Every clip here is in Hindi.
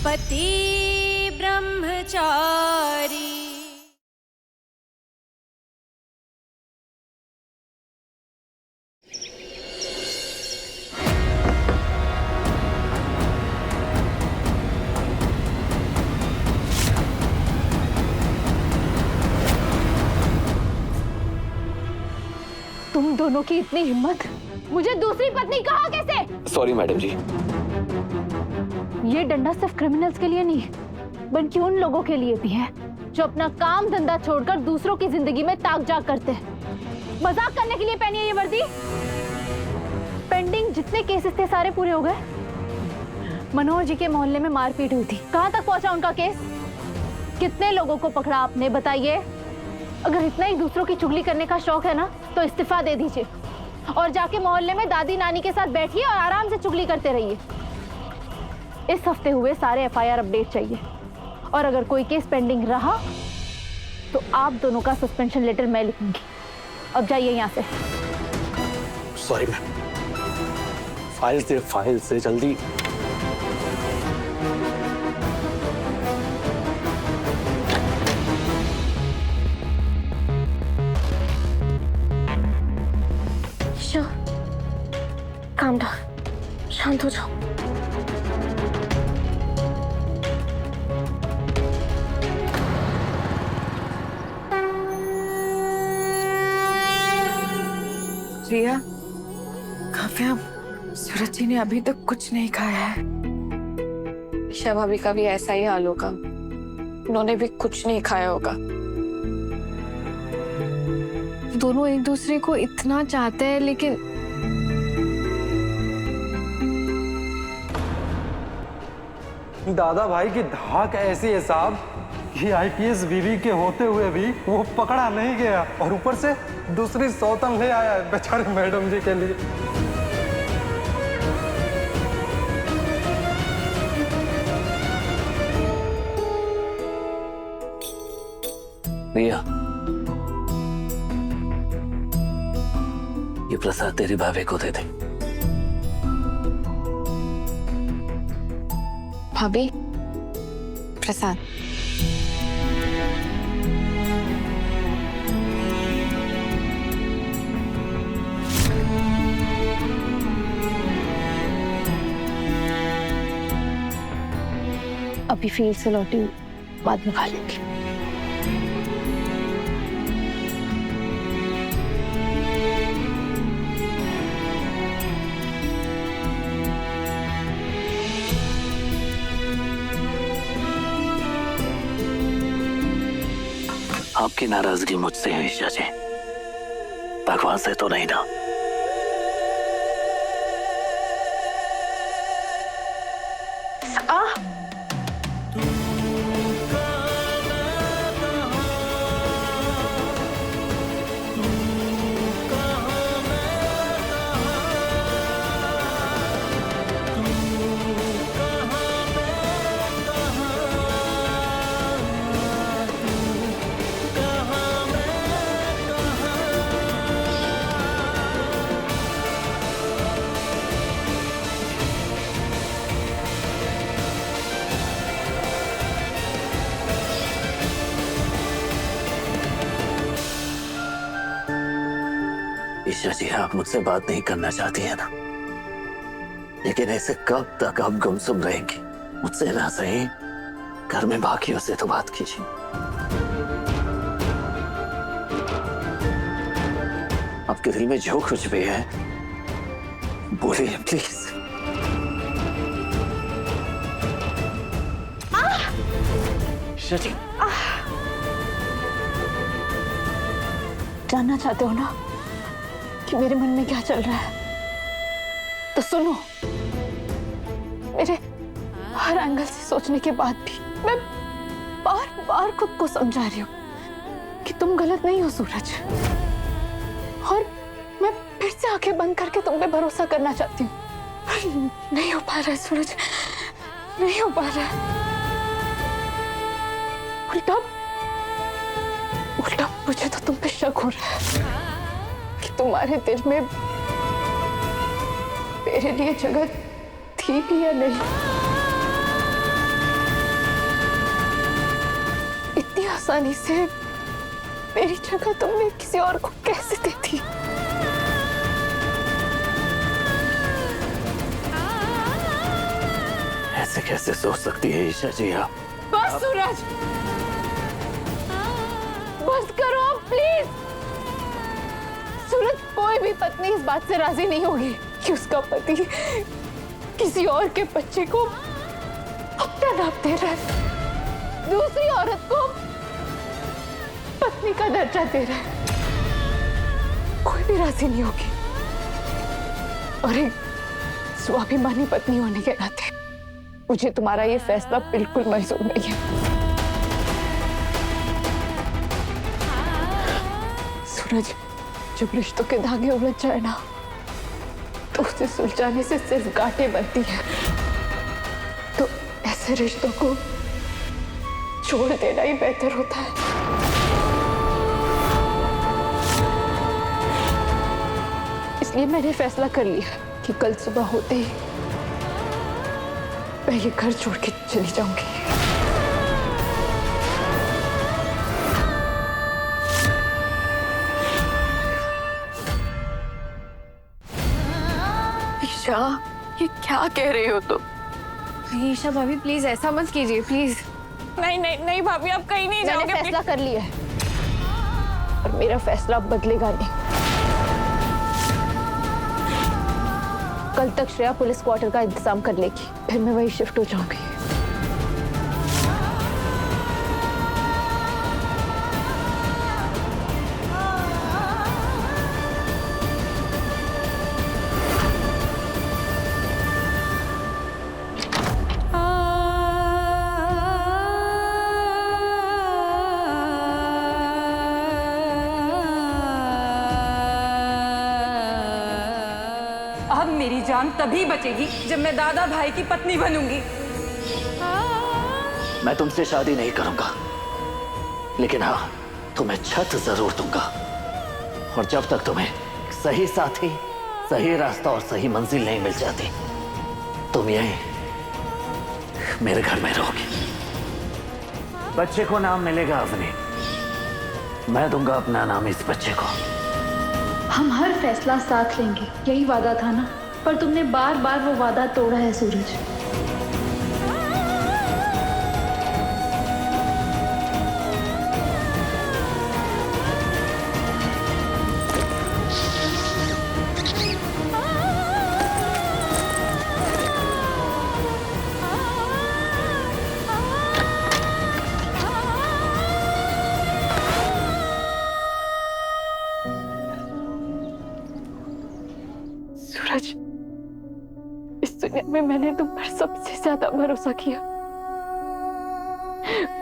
पति ब्रह्मचारी। तुम दोनों की इतनी हिम्मत, मुझे दूसरी पत्नी कहा कैसे? सॉरी मैडम जी। ये डंडा सिर्फ क्रिमिनल्स के लिए नहीं, बल्कि उन लोगों के लिए भी है जो अपना काम धंधा छोड़कर दूसरों की जिंदगी में ताक झाक करते हैं। मजाक करने के लिए पहनी है ये वर्दी? पेंडिंग जितने केसेस थे सारे पूरे हो गए। मनोहर जी के मोहल्ले में मारपीट हुई थी, कहाँ तक पहुंचा उनका केस? कितने लोगों को पकड़ा आपने, बताइए। अगर इतना ही दूसरों की चुगली करने का शौक है ना, तो इस्तीफा दे दीजिए और जाके मोहल्ले में दादी नानी के साथ बैठिए और आराम से चुगली करते रहिए। इस हफ्ते हुए सारे एफआईआर अपडेट चाहिए, और अगर कोई केस पेंडिंग रहा तो आप दोनों का सस्पेंशन लेटर मैं लिखूंगी। अब जाइए यहाँ से। Sorry ma'am. फाइल से जल्दी। काम डाउन, शांत हो जाओ। रिया, काव्या, सूरज जी ने अभी तक कुछ नहीं खाया है। ईशा भाभी का भी ऐसा ही हाल होगा, उन्होंने भी कुछ नहीं खाया होगा। दोनों एक दूसरे को इतना चाहते हैं, लेकिन दादा भाई की धाक ऐसी है साहब कि आईपीएस बीवी के होते हुए भी वो पकड़ा नहीं गया, और ऊपर से दूसरी सौतन ले आया है बेचारे मैडम जी के लिए। रिया, ये प्रसाद तेरी भाभी को दे दे। भाभी, प्रसाद। अभी फील्ड से लौटी, बाद में खा लेंगे। आपकी नाराजगी मुझसे है ईशा जी, भगवान से तो नहीं ना? ईशा जी, आप मुझसे बात नहीं करना चाहती है ना, लेकिन ऐसे कब तक आप गुमसुम रहेंगी? मुझसे ना सही, घर में बाकियों से तो बात कीजिए। आपके दिल में जो कुछ भी है बोलिए प्लीज। ईशा जी, जानना चाहते हो ना कि मेरे मन में क्या चल रहा है? तो सुनो। मेरे हर एंगल से सोचने के बाद भी मैं बार बार खुद को समझा रही हूँ कि तुम गलत नहीं हो सूरज, और मैं फिर से आंखें बंद करके तुम पे भरोसा करना चाहती हूँ। नहीं हो पा रहा है सूरज, नहीं हो पा रहा है। उल्टा उल्टा मुझे तो तुम पे शक हो रहा है कि तुम्हारे दिल में मेरे लिए जगह थी भी या नहीं। आसानी से मेरी जगह तुमने किसी और को कैसे दे दी? ऐसे कैसे सोच सकती है ईशा जी आप? बस सूरज, बस करो प्लीज। सूरज, कोई भी पत्नी इस बात से राजी नहीं होगी कि उसका पति किसी और के बच्चे को अपना नाम दे रहा है, दूसरी औरत को पत्नी का दर्जा दे रहा है। कोई भी राजी नहीं होगी। और एक स्वाभिमानी पत्नी होने के नाते मुझे तुम्हारा ये फैसला बिल्कुल मंजूर नहीं है। सूरज, जब रिश्तों के धागे उलझ जाए ना, तो उसे सुलझाने से सिर्फ गांठें बनती हैं। तो ऐसे रिश्तों को छोड़ देना ही बेहतर होता है। इसलिए मैंने फैसला कर लिया कि कल सुबह होते ही मैं ये घर छोड़ के चली जाऊंगी। ईशा, ये क्या कह रही हो तुम? ईशा भाभी, प्लीज ऐसा मत कीजिए, प्लीज। नहीं नहीं नहीं भाभी, आप कहीं नहीं मैंने जाओगे। फैसला कर लिया है और मेरा फैसला बदलेगा नहीं। कल तक श्रेया पुलिस क्वार्टर का इंतजाम कर लेगी, फिर मैं वही शिफ्ट हो जाऊंगी। अब मेरी जान तभी बचेगी जब मैं दादा भाई की पत्नी बनूंगी। मैं तुमसे शादी नहीं करूंगा, लेकिन हाँ, तुम्हें छत जरूर दूंगा। और जब तक तुम्हें सही साथी, सही रास्ता और सही मंजिल नहीं मिल जाती, तुम यहीं मेरे घर में रहोगे। बच्चे को नाम मिलेगा अवनी, मैं दूंगा अपना नाम इस बच्चे को। हम हर फैसला साथ लेंगे, यही वादा था ना। पर तुमने बार बार वो वादा तोड़ा है सूरज। सूरज, इस दुनिया में मैंने तुम पर सबसे ज्यादा भरोसा किया,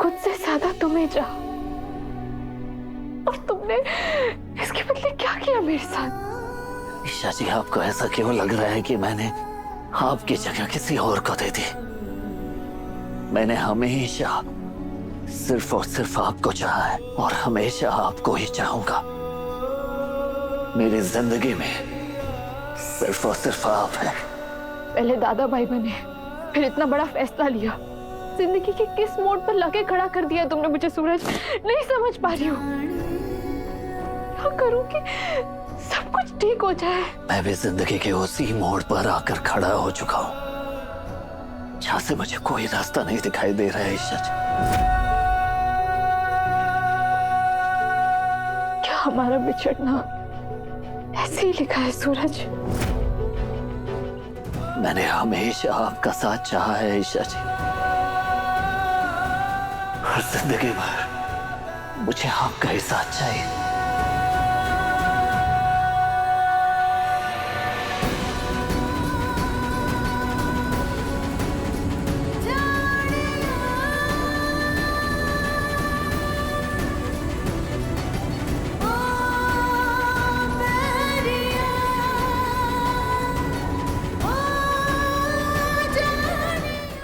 खुद से ज्यादा तुम्हें चाहा, और तुमने इसके बदले क्या किया मेरे साथ? ईशा जी, आपको ऐसा क्यों लग रहा है कि मैंने आपकी जगह किसी और को दे दी? मैंने हमेशा सिर्फ और सिर्फ आपको चाहा है और हमेशा आपको ही चाहूंगा। मेरी जिंदगी में सिर्फ और सिर्फ आप है। पहले दादा भाई बने, फिर इतना बड़ा फैसला लिया, जिंदगी के किस मोड़ पर लाके खड़ा कर दिया तुमने मुझे सूरज। नहीं समझ पा रही हूँ क्या करूं कि सब कुछ ठीक हो जाए। मैं भी जिंदगी के उसी मोड़ पर आकर खड़ा हो चुका हूँ जहाँ से मुझे कोई रास्ता नहीं दिखाई दे रहा है। ईशा जी, क्या हमारा बिछड़ना ऐसे ही लिखा है सूरज? मैंने हमेशा आपका साथ चाहा है ईशा जी, और जिंदगी भर मुझे आपका ही साथ चाहिए।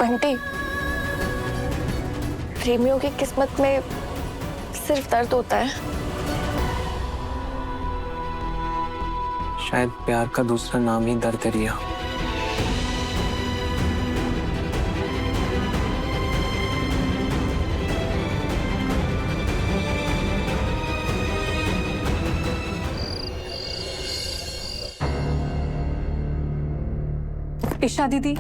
बंटी, प्रेमियों की किस्मत में सिर्फ दर्द होता है। शायद प्यार का दूसरा नाम ही दर्द है रिया। ईशा दीदी,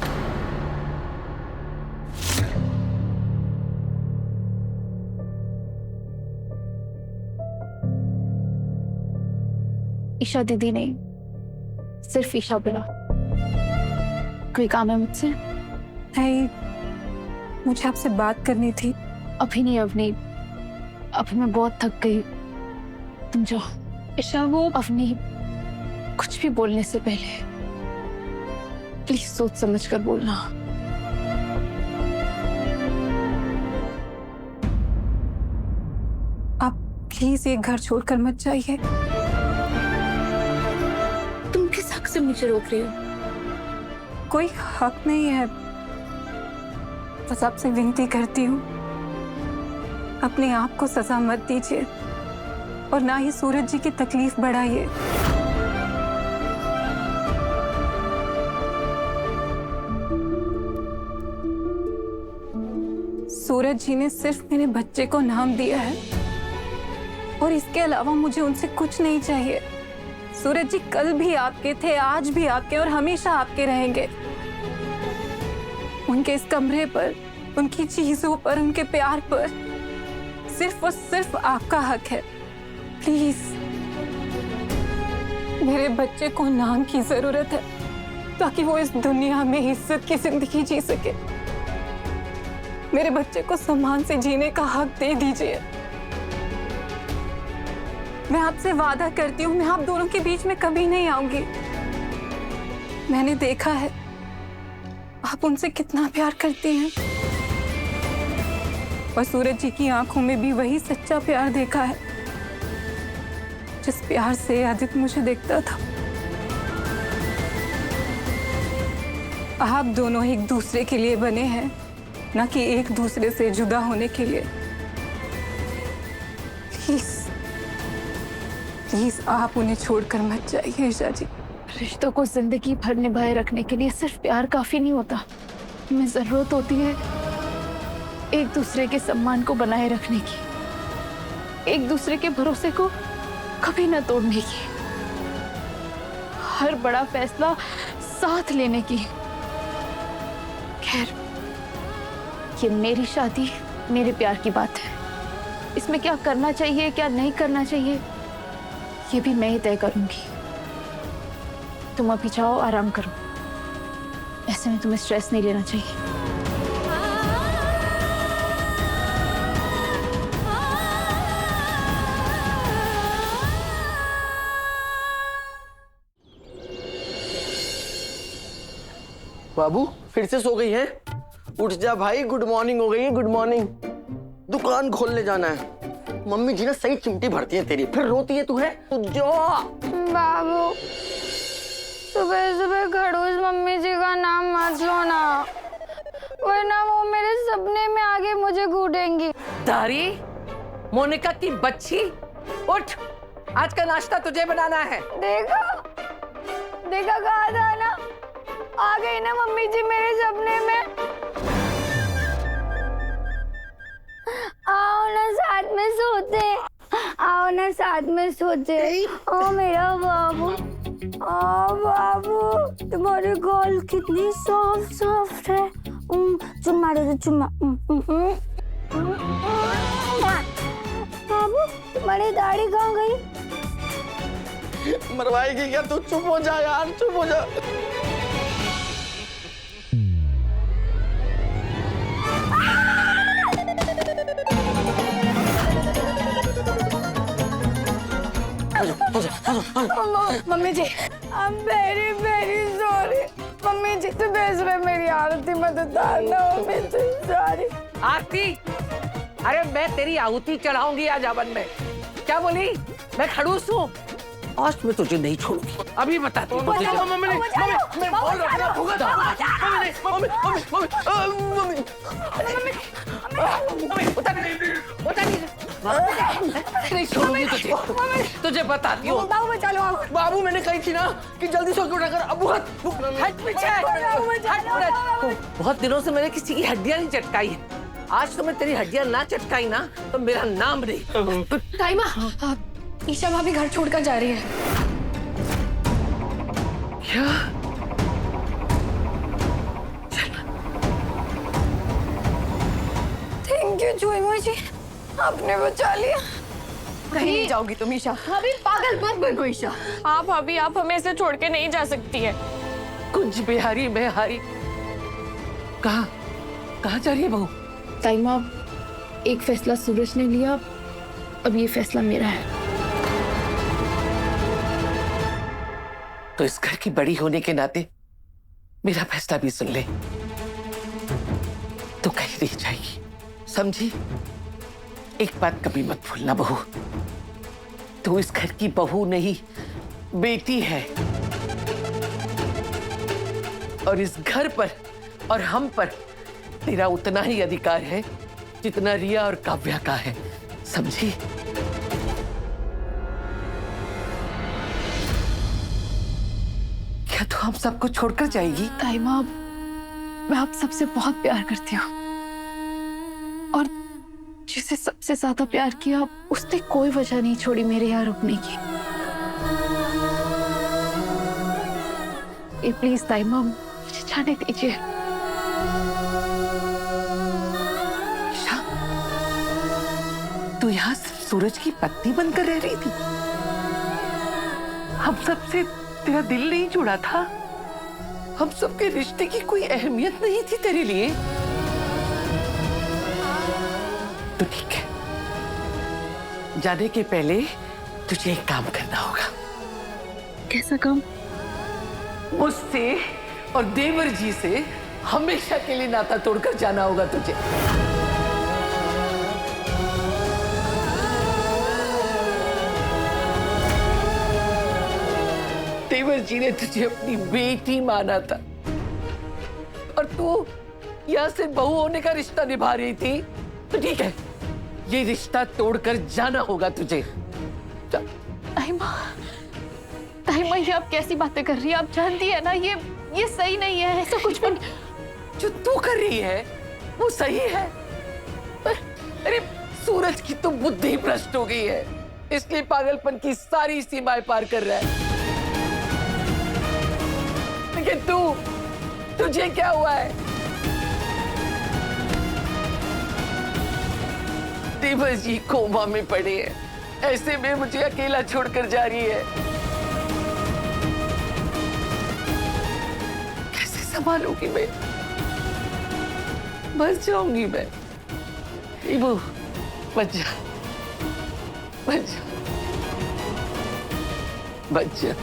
ईशा दीदी नहीं, सिर्फ ईशा बुला। कोई काम है मुझसे? नहीं, मुझे आपसे बात करनी थी। अभी नहीं अवनी, अभी मैं बहुत थक गई। तुम जाओ। ईशा वो अवनी, कुछ भी बोलने से पहले प्लीज सोच समझ कर बोलना। आप प्लीज ये घर छोड़कर मत जाइए। तुम किस हक से मुझे रोक रही हो? कोई हक नहीं है, बस आपसे विनती करती हूँ, अपने आप को सजा मत दीजिए और ना ही सूरज जी की तकलीफ बढ़ाइए। सूरज जी ने सिर्फ मेरे बच्चे को नाम दिया है और इसके अलावा मुझे उनसे कुछ नहीं चाहिए। सूरज जी कल भी आपके थे, आज भी आपके और हमेशा आपके रहेंगे। उनके इस कमरे पर, उनकी चीजों पर, उनके प्यार पर सिर्फ और सिर्फ आपका हक है। प्लीज, मेरे बच्चे को नाम की जरूरत है ताकि वो इस दुनिया में इज्जत की जिंदगी जी सके। मेरे बच्चे को सम्मान से जीने का हक दे दीजिए। मैं आपसे वादा करती हूँ, मैं आप दोनों के बीच में कभी नहीं आऊंगी। मैंने देखा है आप उनसे कितना प्यार करती हैं और सूरज जी की आंखों में भी वही सच्चा प्यार देखा है जिस प्यार से आदित्य मुझे देखता था। आप दोनों एक दूसरे के लिए बने हैं, ना कि एक दूसरे से जुदा होने के लिए। प्लीज प्लीज आप उन्हें छोड़कर मत जाइए ईशा जी। रिश्तों को जिंदगी भर निभाए रखने के लिए सिर्फ प्यार काफी नहीं होता, हमें जरूरत होती है एक दूसरे के सम्मान को बनाए रखने की, एक दूसरे के भरोसे को कभी न तोड़ने की, हर बड़ा फैसला साथ लेने की। खैर, ये मेरी शादी, मेरे प्यार की बात है। इसमें क्या करना चाहिए, क्या नहीं करना चाहिए, ये भी मैं ही तय करूंगी। तुम अभी जाओ, आराम करो। ऐसे में तुम्हें स्ट्रेस नहीं लेना चाहिए। बाबू फिर से सो गई है? उठ जा भाई, गुड मॉर्निंग हो गई है। Good morning. दुकान खोलने जाना है। मम्मी जी ना सही चिमटी भरती है तेरी, फिर रोती है तू है। जो बाबू, सुबह सुबह खड़ूस मम्मी जी का नाम मत लो ना, वरना वो मेरे सपने में आगे मुझे कूटेंगी। तारी, मोनिका की बच्ची, उठ, आज का नाश्ता तुझे बनाना है। देखा देखा, कहा था ना, आ गई ना मम्मी जी मेरे सपने में। आओ ना साथ में सोते, आओ ना साथ में सोते। ओ मेरा बाबू, ओ बाबू, तुम्हारे गाल कितनी सॉफ्ट सॉफ्ट है। चुम्मा दे दो, चुम्मा। बाबू, तुम्हारी दाढ़ी कहाँ गई? मरवाएगी क्या तू? चुप हो जा यार, चुप हो जा। Mummy ji, I am very very sorry. Mummy ji, तो बेच रहे मेरी आरती मत उतारना। मम्मी जी सॉरी। आरती, अरे मैं तेरी आहुति चढ़ाऊंगी आज हवन में। क्या बोली? मैं खड़ूस हूँ? आज मैं तुझे नहीं छोड़ूंगी। अभी बताती हूँ। नहीं छोड़ूंगी तुझे, तुझे बताती हूँ। बाबू मैंने कही थी ना कि जल्दी सो के उठा कर। अब हट पीछे, हट। बहुत दिनों से मैंने किसी की हड्डियां नहीं चटकाई है। आज तो मैं तेरी हड्डियां ना चटकाई ना तो मेरा नाम नहीं। ताईमा, ईशा भाभी घर छोड़कर जा रही है। क्या? ताइमा जी, आपने बचा लिया। कहीं नहीं जाओगी तुम ईशा। भाभी पागल मत बनो ईशा। आप भाभी, आप हमें ऐसे छोड़ के नहीं जा सकती है। कुछ बिहारी में हारी। कहाँ कहाँ जा रही है बहू? ताइमा, एक फैसला सूरज ने लिया, अब ये फैसला मेरा है। तो इस घर की बड़ी होने के नाते मेरा फैसला भी सुन ले। तो कहीं नहीं जाएगी, समझी? एक बात कभी मत भूलना बहू, तू इस घर की बहू नहीं, बेटी है। और इस घर पर और हम पर तेरा उतना ही अधिकार है जितना रिया और काव्या का है, समझी? क्या तू हम सबको छोड़कर जाएगी? ताइमा, मैं आप सबसे बहुत प्यार करती हूँ, और जिसे सबसे ज्यादा प्यार किया उसने कोई वजह नहीं छोड़ी मेरे यहाँ रुकने की। ये प्लीज ताइमा, मुझे जाने दीजिए। ईशा, तू यहाँ सिर्फ सूरज की पत्नी बनकर रह रही थी? हम सबसे तेरा दिल नहीं जुड़ा था? हम सबके रिश्ते की कोई अहमियत नहीं थी तेरे लिए? तो ठीक है, जाने के पहले तुझे एक काम करना होगा। कैसा काम? मुझसे और देवर जी से हमेशा के लिए नाता तोड़कर जाना होगा तुझे। देवर जी ने तुझे अपनी बेटी माना था, और तू यहाँ से बहू होने का रिश्ता निभा रही थी। तो ठीक है, ये रिश्ता तोड़कर जाना होगा तुझे। ताइमा, ताइमा, ये आप कैसी बातें कर रही हैं? आप जानती है ना ये सही नहीं है, ऐसा कुछ भी नहीं। जो तू कर रही है वो सही है। अरे सूरज की तो बुद्धि भ्रष्ट हो गई है, इसलिए पागलपन की सारी सीमाएं पार कर रहा है। लेकिन तुझे क्या हुआ है? देवर जी कोमा में पड़े हैं, ऐसे में मुझे अकेला छोड़कर जा रही है। कैसे संभालूंगी मैं? मर जाऊंगी मैं। इबू, बच जा, बच जा, बच जा।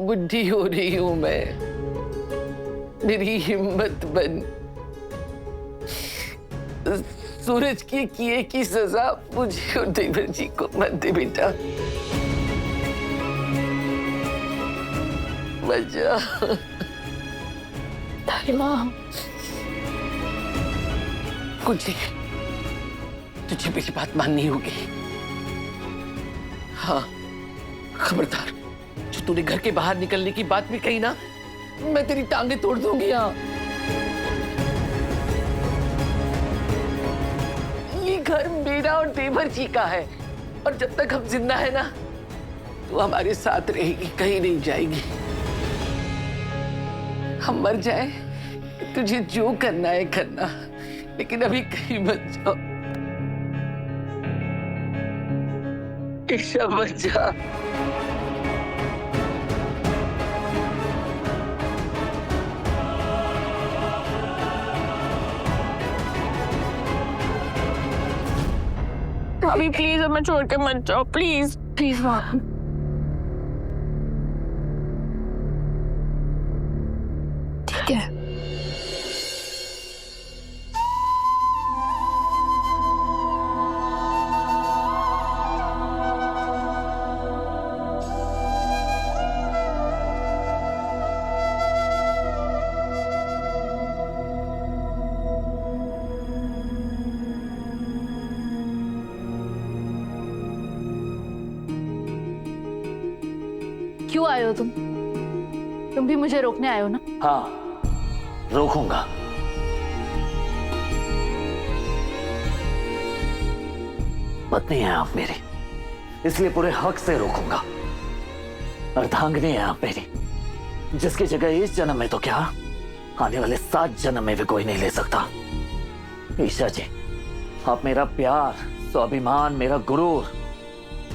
बुढ़ी हो रही हूं मैं, मेरी हिम्मत बन। सूरज के किए की सजा मुझे और देवर जी को मत दे बेटा। बच जा। ताइमा, कुछ तुझे मेरी बात माननी होगी। हाँ, खबरदार, जो तूने घर के बाहर निकलने की बात भी कही ना, मैं तेरी टांगे तोड़ दूंगी। हाँ, ये घर मेरा और देवर जी का है, और जब तक हम जिंदा है ना, तू हमारे साथ रहेगी, कहीं नहीं जाएगी। हम मर जाए, तुझे जो करना है करना, लेकिन अभी कहीं मत जाओ। ईशा, मत जा। भाभी प्लीज हमें छोड़ के मत जाओ, प्लीज प्लीज भाभी। ठीक है, क्यों आए हो तुम? तुम भी मुझे रोकने आए हो ना? हाँ, रोकूंगा। पत्नी है आप मेरी, इसलिए पूरे हक से रोकूंगा। अर्धांगिनी है आप मेरी, जिसकी जगह इस जन्म में तो क्या, आने वाले 7 जन्म में भी कोई नहीं ले सकता। ईशा जी, आप मेरा प्यार, स्वाभिमान, मेरा गुरूर,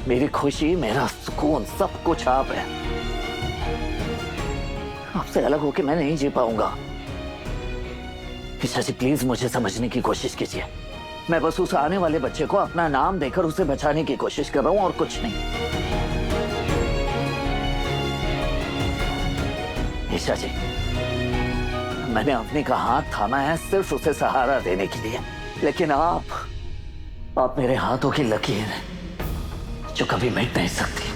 मेरी खुशी, मेरा सुकून, सब कुछ आप हैं। आपसे अलग होके मैं नहीं जी पाऊंगा। ईशा जी प्लीज मुझे समझने की कोशिश कीजिए। मैं बस उस आने वाले बच्चे को अपना नाम देकर उसे बचाने की कोशिश कर रहा हूं और कुछ नहीं। ईशा जी, मैंने अपने का हाथ थामा है सिर्फ उसे सहारा देने के लिए, लेकिन आप मेरे हाथों की लकीर हैं जो कभी मिट नहीं सकती।